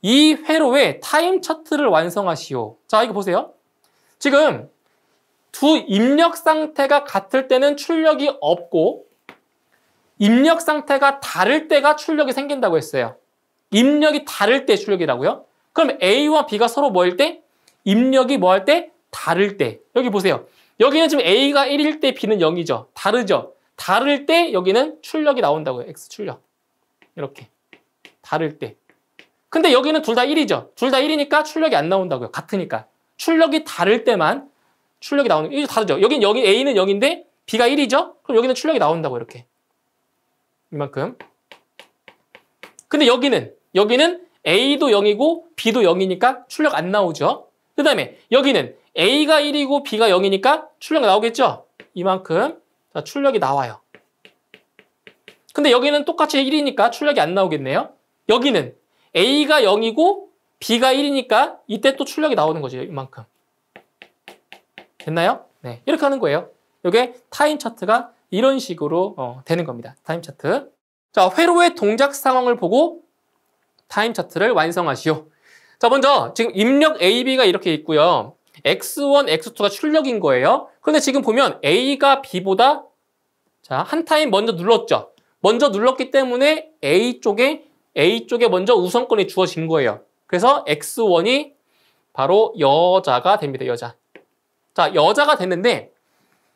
이 회로의 타임 차트를 완성하시오. 자, 이거 보세요. 지금 두 입력 상태가 같을 때는 출력이 없고 입력 상태가 다를 때가 출력이 생긴다고 했어요. 입력이 다를 때 출력이라고요? 그럼 A와 B가 서로 뭐일 때? 입력이 뭐 할 때? 다를 때. 여기 보세요. 여기는 지금 A가 1일 때 B는 0이죠. 다르죠. 다를 때 여기는 출력이 나온다고요. X 출력. 이렇게. 다를 때. 근데 여기는 둘 다 1이죠. 둘 다 1이니까 출력이 안 나온다고요. 같으니까. 출력이 다를 때만 출력이 나오는, 이게 다르죠. 여기 A는 0인데 B가 1이죠? 그럼 여기는 출력이 나온다고, 이렇게. 이만큼. 근데 여기는 A도 0이고 B도 0이니까 출력 안 나오죠. 그 다음에 여기는 A가 1이고 B가 0이니까 출력 나오겠죠? 이만큼. 자, 출력이 나와요. 근데 여기는 똑같이 1이니까 출력이 안 나오겠네요. 여기는 A가 0이고 B가 1이니까 이때 또 출력이 나오는 거죠. 이만큼. 됐나요? 네, 이렇게 하는 거예요. 이게 타임 차트가 이런 식으로 되는 겁니다. 타임 차트. 자, 회로의 동작 상황을 보고 타임 차트를 완성하시오. 자, 먼저 지금 입력 A, B가 이렇게 있고요. X1, X2가 출력인 거예요. 그런데 지금 보면 A가 B보다 자, 한 타임 먼저 눌렀죠. 먼저 눌렀기 때문에 A 쪽에 먼저 우선권이 주어진 거예요. 그래서 X1이 바로 여자가 됩니다. 여자. 자, 여자가 됐는데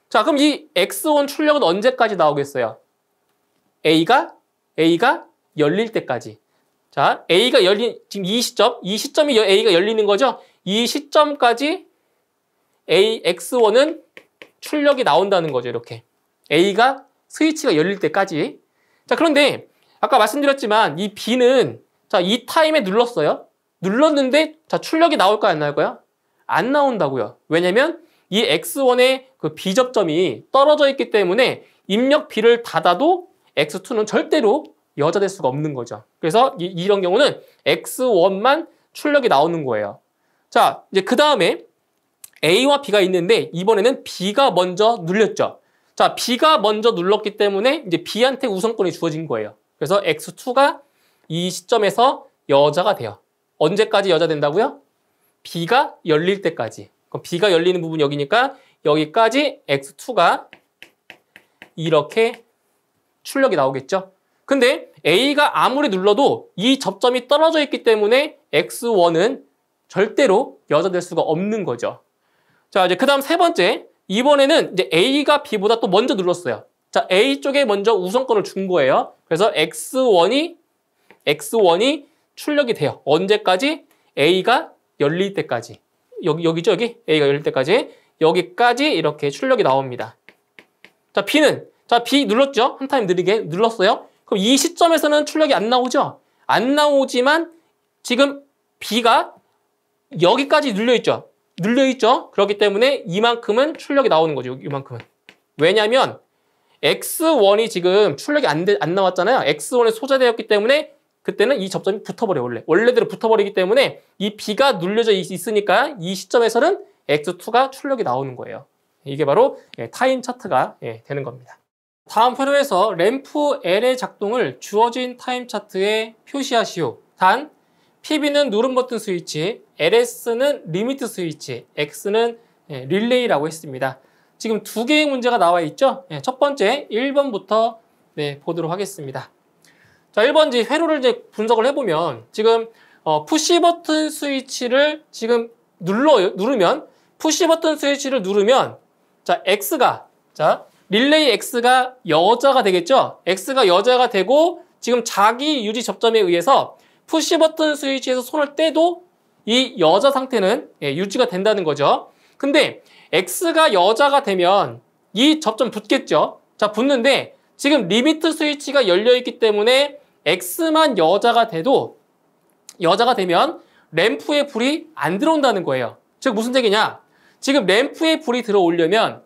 자, 그럼 이 X1 출력은 언제까지 나오겠어요? A가 열릴 때까지. 자, A가 지금 이 시점이 A가 열리는 거죠? 이 시점까지 X1은 출력이 나온다는 거죠, 이렇게. A가 스위치가 열릴 때까지. 자, 그런데 아까 말씀드렸지만 이 B는 자, 이 타임에 눌렀어요. 눌렀는데 자, 출력이 나올까요, 안 나올까요? 안 나온다고요. 왜냐면 이 X1의 그 B 접점이 떨어져 있기 때문에 입력 B를 닫아도 X2는 절대로 여자될 수가 없는 거죠. 그래서 이런 경우는 X1만 출력이 나오는 거예요. 자, 이제 그 다음에 A와 B가 있는데 이번에는 B가 먼저 눌렸죠. 자, B가 먼저 눌렀기 때문에 이제 B한테 우선권이 주어진 거예요. 그래서 X2가 이 시점에서 여자가 돼요. 언제까지 여자 된다고요? B가 열릴 때까지. 그럼 B가 열리는 부분이 여기니까 여기까지 X2가 이렇게 출력이 나오겠죠. 근데 A가 아무리 눌러도 이 접점이 떨어져 있기 때문에 X1은 절대로 여자 될 수가 없는 거죠. 자, 이제 그 다음 세 번째. 이번에는 이제 A가 B보다 또 먼저 눌렀어요. 자, A 쪽에 먼저 우선권을 준 거예요. 그래서 X1이 출력이 돼요. 언제까지? A가 열릴 때까지. 여기죠, 여기? A가 열릴 때까지. 여기까지 이렇게 출력이 나옵니다. 자, B 눌렀죠? 한 타임 느리게 눌렀어요. 그럼 이 시점에서는 출력이 안 나오죠? 안 나오지만 지금 B가 여기까지 눌려있죠? 그렇기 때문에 이만큼은 출력이 나오는 거죠. 이만큼은. 왜냐하면 X1이 지금 출력이 안 나왔잖아요. X1에 소자되었기 때문에 그때는 이 접점이 붙어버려요. 원래대로 붙어버리기 때문에 이 B가 눌려져 있으니까 이 시점에서는 X2가 출력이 나오는 거예요. 이게 바로 타임 차트가 되는 겁니다. 다음 회로에서 램프 L의 작동을 주어진 타임 차트에 표시하시오. 단, PB는 누름 버튼 스위치, LS는 리미트 스위치, X는 릴레이라고 했습니다. 지금 두 개의 문제가 나와 있죠? 첫 번째 1번부터 보도록 하겠습니다. 자, 1번 회로를 이제 분석을 해보면 지금 푸시 버튼 스위치를 지금 누르면 푸시 버튼 스위치를 누르면 자, 릴레이 X가 여자가 되겠죠? X가 여자가 되고 지금 자기 유지 접점에 의해서 푸시 버튼 스위치에서 손을 떼도 이 여자 상태는 유지가 된다는 거죠. 근데 X가 여자가 되면 이 접점 붙겠죠. 자, 붙는데 지금 리미트 스위치가 열려있기 때문에 X만 여자가 되면 램프에 불이 안 들어온다는 거예요. 즉 무슨 얘기냐? 지금 램프에 불이 들어오려면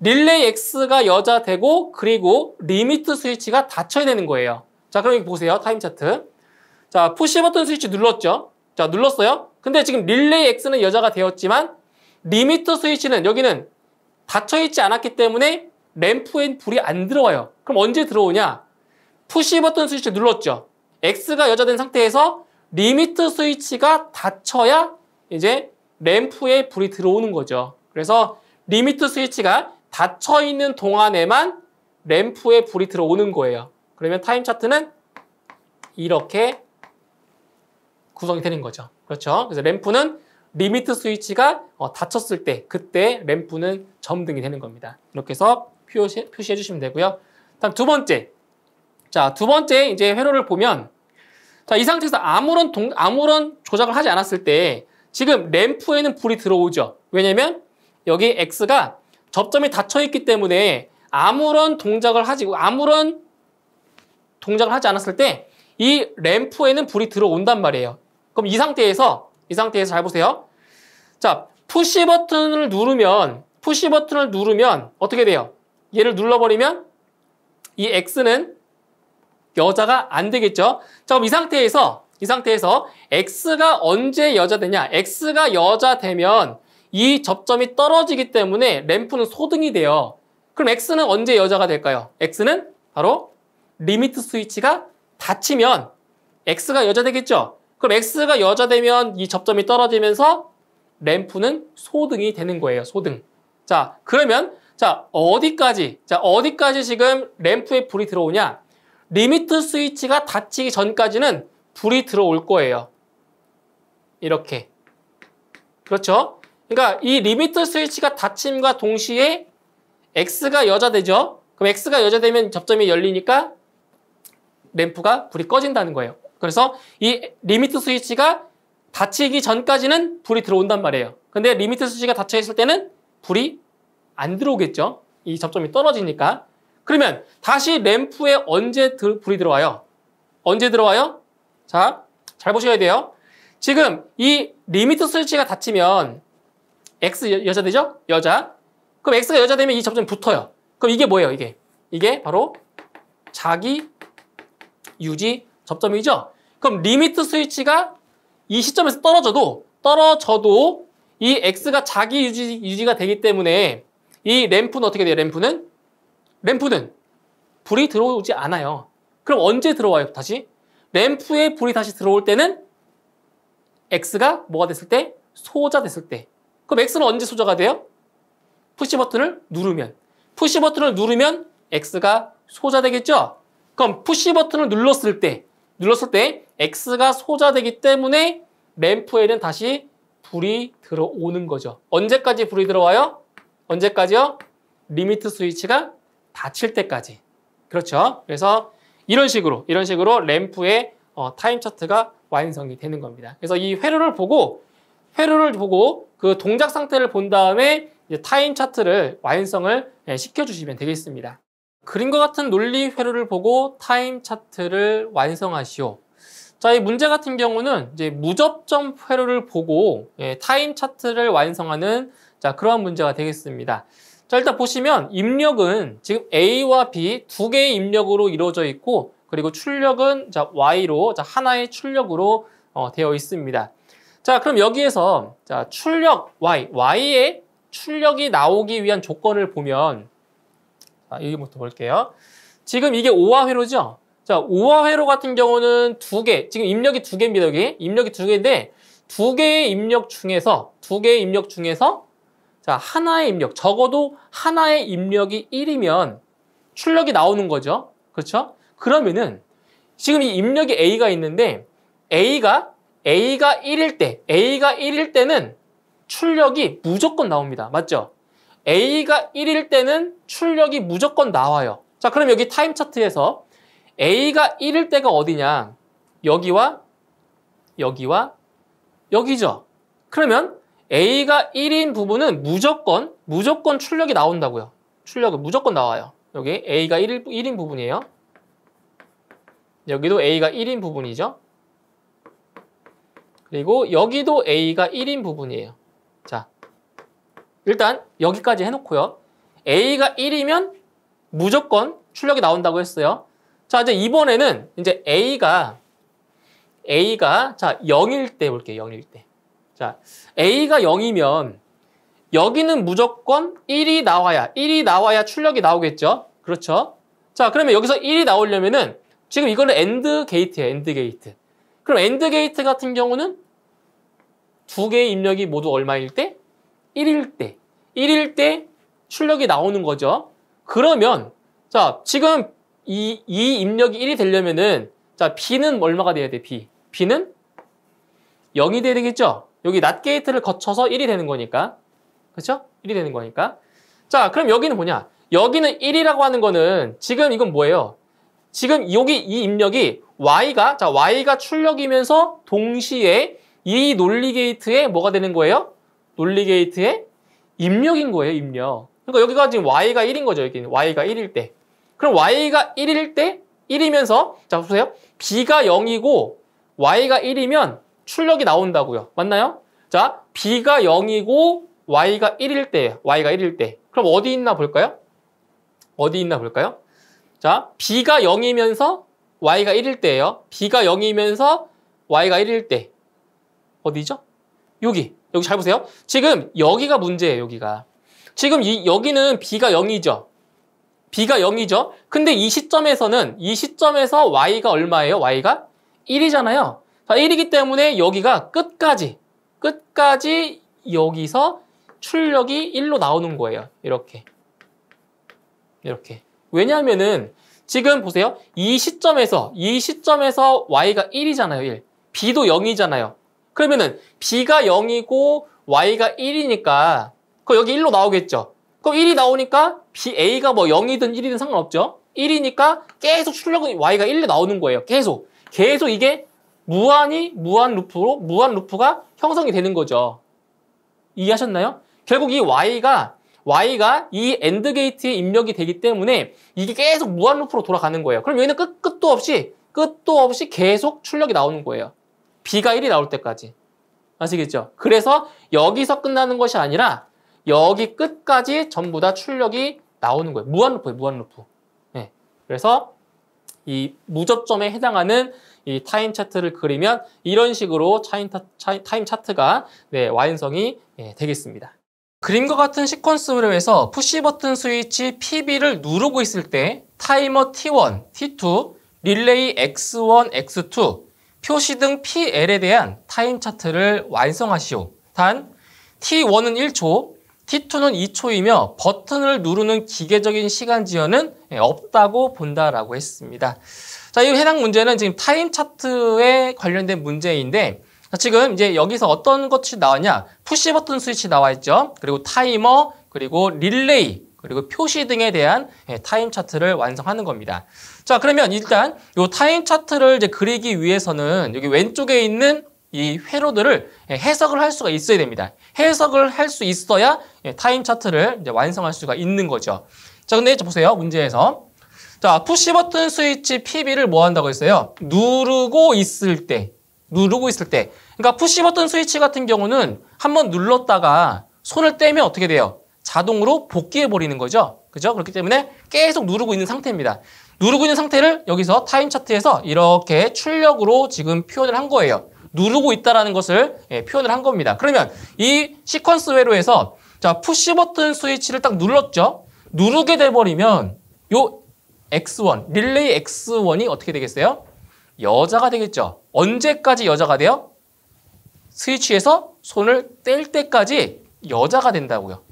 릴레이 X가 여자 되고 그리고 리미트 스위치가 닫혀야 되는 거예요. 자, 그럼 여기 보세요. 타임 차트. 자, 푸시 버튼 스위치 눌렀죠? 자, 눌렀어요. 근데 지금 릴레이 X는 여자가 되었지만 리미터 스위치는 여기는 닫혀있지 않았기 때문에 램프엔 불이 안 들어와요. 그럼 언제 들어오냐? 푸시 버튼 스위치 눌렀죠? X가 여자된 상태에서 리미트 스위치가 닫혀야 이제 램프에 불이 들어오는 거죠. 그래서 리미트 스위치가 닫혀 있는 동안에만 램프에 불이 들어오는 거예요. 그러면 타임 차트는 이렇게 구성이 되는 거죠. 그렇죠? 그래서 램프는 리미트 스위치가 닫혔을 때 그때 램프는 점등이 되는 겁니다. 이렇게 해서 표시해 주시면 되고요. 다음 두 번째. 자, 두 번째 이제 회로를 보면 자, 이 상태에서 아무런 조작을 하지 않았을 때 지금 램프에는 불이 들어오죠. 왜냐면 여기 X가 접점이 닫혀 있기 때문에 아무런 동작을 하지 않았을 때 이 램프에는 불이 들어온단 말이에요. 그럼 이 상태에서 잘 보세요. 자, 푸시 버튼을 누르면 어떻게 돼요? 얘를 눌러버리면 이 X는 여자가 안 되겠죠? 자, 그럼 이 상태에서 X가 언제 여자 되냐? X가 여자 되면 이 접점이 떨어지기 때문에 램프는 소등이 돼요. 그럼 X는 언제 여자가 될까요? X는 바로 리미트 스위치가 닫히면 X가 여자 되겠죠? 그럼 X가 여자 되면 이 접점이 떨어지면서 램프는 소등이 되는 거예요. 소등. 자, 그러면 어디까지 지금 램프에 불이 들어오냐? 리미트 스위치가 닫히기 전까지는 불이 들어올 거예요. 이렇게. 그렇죠? 그러니까 이 리미트 스위치가 닫힘과 동시에 X가 여자 되죠? 그럼 X가 여자 되면 접점이 열리니까 램프가 불이 꺼진다는 거예요. 그래서 이 리미트 스위치가 닫히기 전까지는 불이 들어온단 말이에요. 근데 리미트 스위치가 닫혀 있을 때는 불이 안 들어오겠죠? 이 접점이 떨어지니까. 그러면 다시 램프에 언제 불이 들어와요? 언제 들어와요? 자, 잘 보셔야 돼요. 지금 이 리미트 스위치가 닫히면 X 여자 되죠? 여자. 그럼 X가 여자 되면 이 접점이 붙어요. 그럼 이게 뭐예요? 이게 바로 자기 유지 접점이죠? 그럼 리미트 스위치가 이 시점에서 떨어져도 이 X가 자기 유지가 되기 때문에 이 램프는 어떻게 돼요? 램프는 불이 들어오지 않아요. 그럼 언제 들어와요? 다시? 램프에 불이 다시 들어올 때는 X가 뭐가 됐을 때? 소자 됐을 때. 그럼 X는 언제 소자가 돼요? 푸시 버튼을 누르면. 푸시 버튼을 누르면 X가 소자 되겠죠? 그럼 푸시 버튼을 눌렀을 때 X가 소자 되기 때문에 램프에는 다시 불이 들어오는 거죠. 언제까지 불이 들어와요? 언제까지요? 리미트 스위치가 닫힐 때까지. 그렇죠? 그래서 이런 식으로 램프의 타임 차트가 완성이 되는 겁니다. 그래서 이 회로를 보고 그 동작 상태를 본 다음에 이제 타임 차트를 완성을 시켜주시면 되겠습니다. 그림과 같은 논리 회로를 보고 타임 차트를 완성하시오. 자, 이 문제 같은 경우는 이제 무접점 회로를 보고 타임 차트를 완성하는 그러한 문제가 되겠습니다. 자, 일단 보시면 입력은 지금 A와 B 두 개의 입력으로 이루어져 있고, 그리고 출력은 Y로 하나의 출력으로 되어 있습니다. 자, 그럼 여기에서 출력 Y의 출력이 나오기 위한 조건을 보면, 여기부터 볼게요. 지금 이게 5화 회로죠? 자, 5화 회로 같은 경우는 두 개, 지금 입력이 두 개입니다, 여기. 입력이 두 개인데, 두 개의 입력 중에서, 하나의 입력, 적어도 하나의 입력이 1이면 출력이 나오는 거죠. 그렇죠? 그러면은, 지금 이 입력이 A가 있는데, A가 1일 때는 출력이 무조건 나옵니다. 맞죠? A가 1일 때는 출력이 무조건 나와요. 자, 그럼 여기 타임 차트에서 A가 1일 때가 어디냐? 여기와 여기죠. 그러면 A가 1인 부분은 무조건 출력이 나온다고요. 출력은 무조건 나와요. 여기 A가 1인 부분이에요. 여기도 A가 1인 부분이죠. 그리고 여기도 A가 1인 부분이에요. 자, 일단 여기까지 해놓고요. A가 1이면 무조건 출력이 나온다고 했어요. 자, 이제 이번에는 이제 A가 0일 때 볼게요. 0일 때. 자, A가 0이면 여기는 무조건 1이 나와야 출력이 나오겠죠. 그렇죠? 자, 그러면 여기서 1이 나오려면은 지금 이거는 AND 게이트예요. AND 게이트. 그럼 AND 게이트 같은 경우는 두 개의 입력이 모두 얼마일 때? 1일 때. 1일 때 출력이 나오는 거죠. 그러면 자, 지금 이 입력이 1이 되려면은 자, B는 얼마가 돼야 돼? B는 0이 돼야 되겠죠? 여기 NOT 게이트를 거쳐서 1이 되는 거니까. 그렇죠? 1이 되는 거니까. 자, 그럼 여기는 뭐냐? 여기는 1이라고 하는 거는 지금 이건 뭐예요? 지금 여기 이 입력이 Y가 출력이면서 동시에 이 논리 게이트에 뭐가 되는 거예요? 논리 게이트에 입력인 거예요, 입력. 그러니까 여기가 지금 Y가 1인 거죠, 여기는. Y가 1일 때. 그럼 Y가 1일 때 1이면서 자, 보세요. B가 0이고 Y가 1이면 출력이 나온다고요. 맞나요? 자, B가 0이고 Y가 1일 때예요. Y가 1일 때. 그럼 어디 있나 볼까요? 어디 있나 볼까요? 자, B가 0이면서 Y가 1일 때예요. B가 0이면서 Y가 1일 때. 어디죠? 여기 잘 보세요. 지금 여기가 문제예요, 여기가. 지금 여기는 B가 0이죠. B가 0이죠. 근데 이 시점에서 Y가 얼마예요? Y가 1이잖아요. 자, 1이기 때문에 여기가 끝까지 여기서 출력이 1로 나오는 거예요. 이렇게. 왜냐하면은 지금 보세요. 이 시점에서 Y가 1이잖아요. 1. B도 0이잖아요. 그러면은 B가 0이고 Y가 1이니까 여기 1로 나오겠죠. 그럼 1이 나오니까 A가 뭐 0이든 1이든 상관없죠. 1이니까 계속 출력은 Y가 1로 나오는 거예요. 계속 이게 무한 루프가 형성이 되는 거죠. 이해하셨나요? 결국 이 Y가 이 AND 게이트에 입력이 되기 때문에 이게 계속 무한 루프로 돌아가는 거예요. 그럼 여기는 끝도 없이 계속 출력이 나오는 거예요. B가 1이 나올 때까지. 아시겠죠? 그래서 여기서 끝나는 것이 아니라 여기 끝까지 전부 다 출력이 나오는 거예요. 무한 루프예요, 무한 루프. 네. 그래서 이 무접점에 해당하는 이 타임 차트를 그리면 이런 식으로 타임 차트가 완성이 되겠습니다. 그림과 같은 시퀀스로 해서 푸시 버튼 스위치 PB를 누르고 있을 때 타이머 T1, T2, 릴레이 X1, X2, 표시 등 PL에 대한 타임 차트를 완성하시오. 단 T1은 1초, T2는 2초이며 버튼을 누르는 기계적인 시간 지연은 없다고 본다라고 했습니다. 자, 이 해당 문제는 지금 타임 차트에 관련된 문제인데 지금 이제 여기서 어떤 것이 나왔냐? 푸시 버튼 스위치 나와 있죠. 그리고 타이머, 그리고 릴레이, 그리고 표시 등에 대한 타임 차트를 완성하는 겁니다. 자, 그러면 일단 이 타임 차트를 이제 그리기 위해서는 여기 왼쪽에 있는 이 회로들을 해석을 할 수가 있어야 됩니다. 해석을 할 수 있어야 타임 차트를 이제 완성할 수가 있는 거죠. 자, 근데 보세요. 문제에서. 자, 푸시 버튼 스위치 PB를 뭐 한다고 했어요? 누르고 있을 때. 그러니까 푸시 버튼 스위치 같은 경우는 한번 눌렀다가 손을 떼면 어떻게 돼요? 자동으로 복귀해 버리는 거죠. 그죠? 그렇기 때문에 계속 누르고 있는 상태입니다. 누르고 있는 상태를 여기서 타임 차트에서 이렇게 출력으로 지금 표현을 한 거예요. 누르고 있다라는 것을 표현을 한 겁니다. 그러면 이 시퀀스 회로에서 자, 푸시 버튼 스위치를 딱 눌렀죠. 누르게 돼 버리면 요 X1, 릴레이 X1이 어떻게 되겠어요? 여자가 되겠죠. 언제까지 여자가 돼요? 스위치에서 손을 뗄 때까지 여자가 된다고요.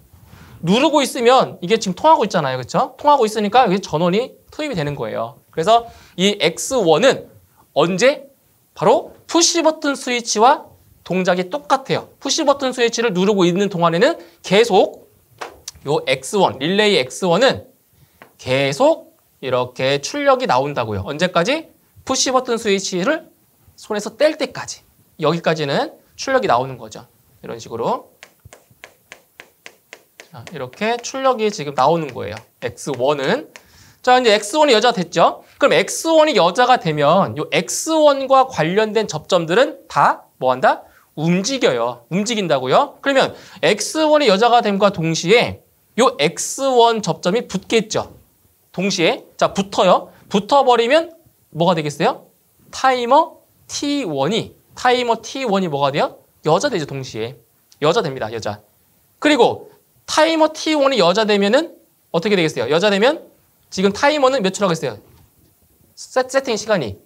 누르고 있으면 이게 지금 통하고 있잖아요. 그렇죠? 통하고 있으니까 여기 전원이 투입이 되는 거예요. 그래서 이 X1은 언제? 바로 푸시 버튼 스위치와 동작이 똑같아요. 푸시 버튼 스위치를 누르고 있는 동안에는 계속 요 X1, 릴레이 X1은 계속 이렇게 출력이 나온다고요. 언제까지? 푸시 버튼 스위치를 손에서 뗄 때까지. 여기까지는 출력이 나오는 거죠. 이런 식으로. 자, 이렇게 출력이 지금 나오는 거예요. X1은. 자, 이제 X1이 여자가 됐죠? 그럼 X1이 여자가 되면 이 X1과 관련된 접점들은 다 뭐 한다? 움직여요. 움직인다고요? 그러면 X1이 여자가 됨과 동시에 이 X1 접점이 붙겠죠? 동시에. 자, 붙어요. 붙어버리면 뭐가 되겠어요? 타이머 T1이 뭐가 돼요? 여자 되죠, 동시에. 여자 됩니다, 여자. 그리고 타이머 T1이 여자 되면은 어떻게 되겠어요? 여자 되면 지금 타이머는 몇 초라고 했어요? 세팅 시간이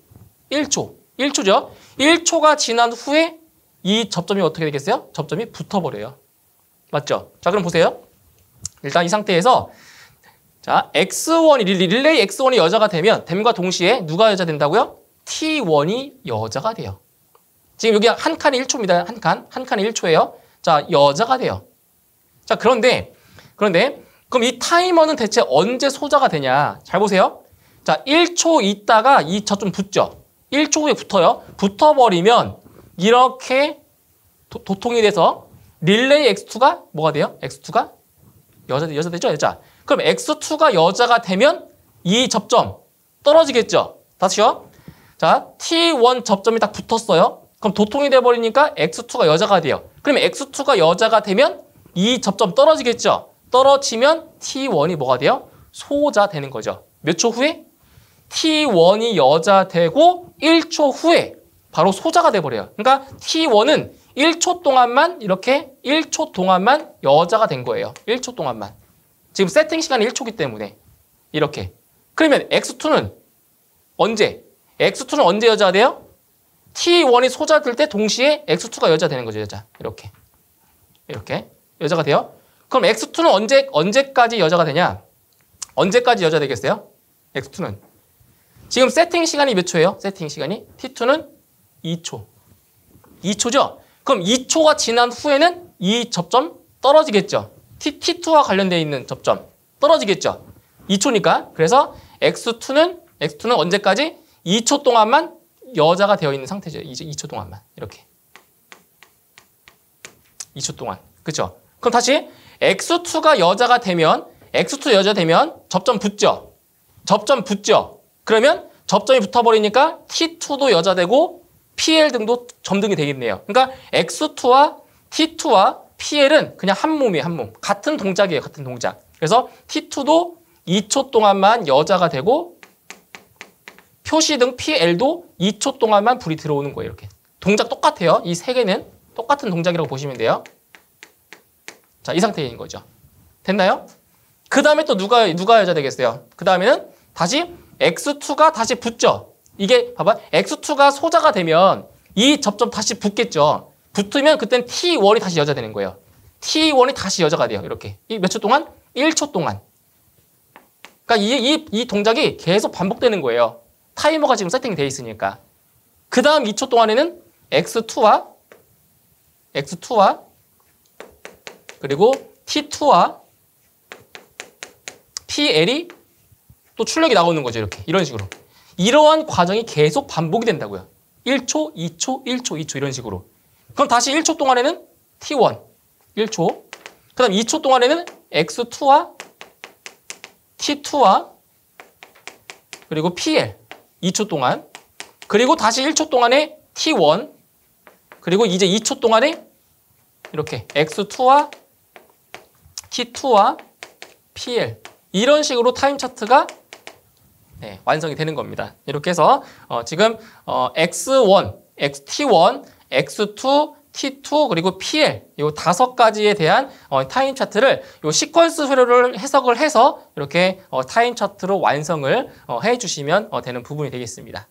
1초. 1초죠. 1초가 지난 후에 이 접점이 어떻게 되겠어요? 접점이 붙어버려요. 맞죠? 자, 그럼 보세요. 일단 이 상태에서 자, X1이 릴레이 X1이 여자가 되면 됨과 동시에 누가 여자 된다고요? T1이 여자가 돼요. 지금 여기 한 칸이 1초입니다. 한 칸이 1초예요. 자, 여자가 돼요. 자, 그런데 그럼 이 타이머는 대체 언제 소자가 되냐? 잘 보세요. 자, 1초 있다가 이 저점 붙죠. 1초 후에 붙어요. 붙어버리면 이렇게 도통이 돼서 릴레이 X2가 뭐가 돼요? X2가 여자 되죠? 여자. 그럼 X2가 여자가 되면 이 접점 떨어지겠죠? 다시요. 자, T1 접점이 딱 붙었어요. 그럼 도통이 돼버리니까 X2가 여자가 돼요. 그러면 X2가 여자가 되면 이 접점 떨어지겠죠? 떨어지면 T1이 뭐가 돼요? 소자 되는 거죠. 몇 초 후에? T1이 여자 되고 1초 후에 바로 소자가 돼버려요. 그러니까 T1은 1초 동안만 이렇게 1초 동안만 여자가 된 거예요. 1초 동안만. 지금 세팅 시간이 1초기 때문에 이렇게. 그러면 X2는 언제? X2는 언제 여자가 돼요? T1이 소자 될 때 동시에 X2가 여자 되는 거죠. 여자. 이렇게. 여자가 돼요. 그럼 X2는 언제까지 여자가 되냐? 언제까지 여자 되겠어요? X2는. 지금 세팅 시간이 몇 초예요? 세팅 시간이? T2는 2초. 2초죠? 그럼 2초가 지난 후에는 이 접점 떨어지겠죠? T2와 관련되어 있는 접점 떨어지겠죠? 2초니까. 그래서 X2는 언제까지? 2초 동안만 여자가 되어 있는 상태죠. 이제 2초 동안만. 이렇게. 2초 동안. 그렇죠? 그럼 다시 X2가 여자가 되면 X2 여자 되면 접점 붙죠? 접점 붙죠? 그러면 접점이 붙어버리니까 T2도 여자 되고 PL 등도 점등이 되겠네요. 그러니까 X2와 T2와 PL은 그냥 한 몸이에요. 한 몸. 같은 동작이에요. 같은 동작. 그래서 T2도 2초 동안만 여자가 되고 표시 등 PL도 2초 동안만 불이 들어오는 거예요. 이렇게. 동작 똑같아요. 이 세 개는 똑같은 동작이라고 보시면 돼요. 자, 이 상태인 거죠. 됐나요? 그 다음에 또 누가 여자 되겠어요? 그 다음에는 다시 X2가 다시 붙죠. 이게 봐봐. X2가 소자가 되면 이 접점 다시 붙겠죠. 붙으면 그땐 T1이 다시 여자 되는 거예요. T1이 다시 여자가 돼요. 이렇게. 이 몇 초 동안? 1초 동안. 그러니까 이 동작이 계속 반복되는 거예요. 타이머가 지금 세팅이 돼 있으니까. 그 다음 2초 동안에는 X2와 그리고 T2와 PL이 또 출력이 나오는 거죠. 이렇게. 이런 식으로. 이러한 과정이 계속 반복이 된다고요. 1초, 2초, 1초, 2초 이런 식으로. 그럼 다시 1초 동안에는 T1, 1초. 그 다음 2초 동안에는 X2와 T2와 그리고 PL, 2초 동안. 그리고 다시 1초 동안에 T1, 그리고 이제 2초 동안에 이렇게 X2와 T2와 PL. 이런 식으로 타임 차트가 완성이 되는 겁니다. 이렇게 해서 지금 X1, T1, X2, T2 그리고 PL 이 5가지에 대한 타임 차트를 이 시퀀스 회로를 해석을 해서 이렇게 타임 차트로 완성을 해 주시면 되는 부분이 되겠습니다.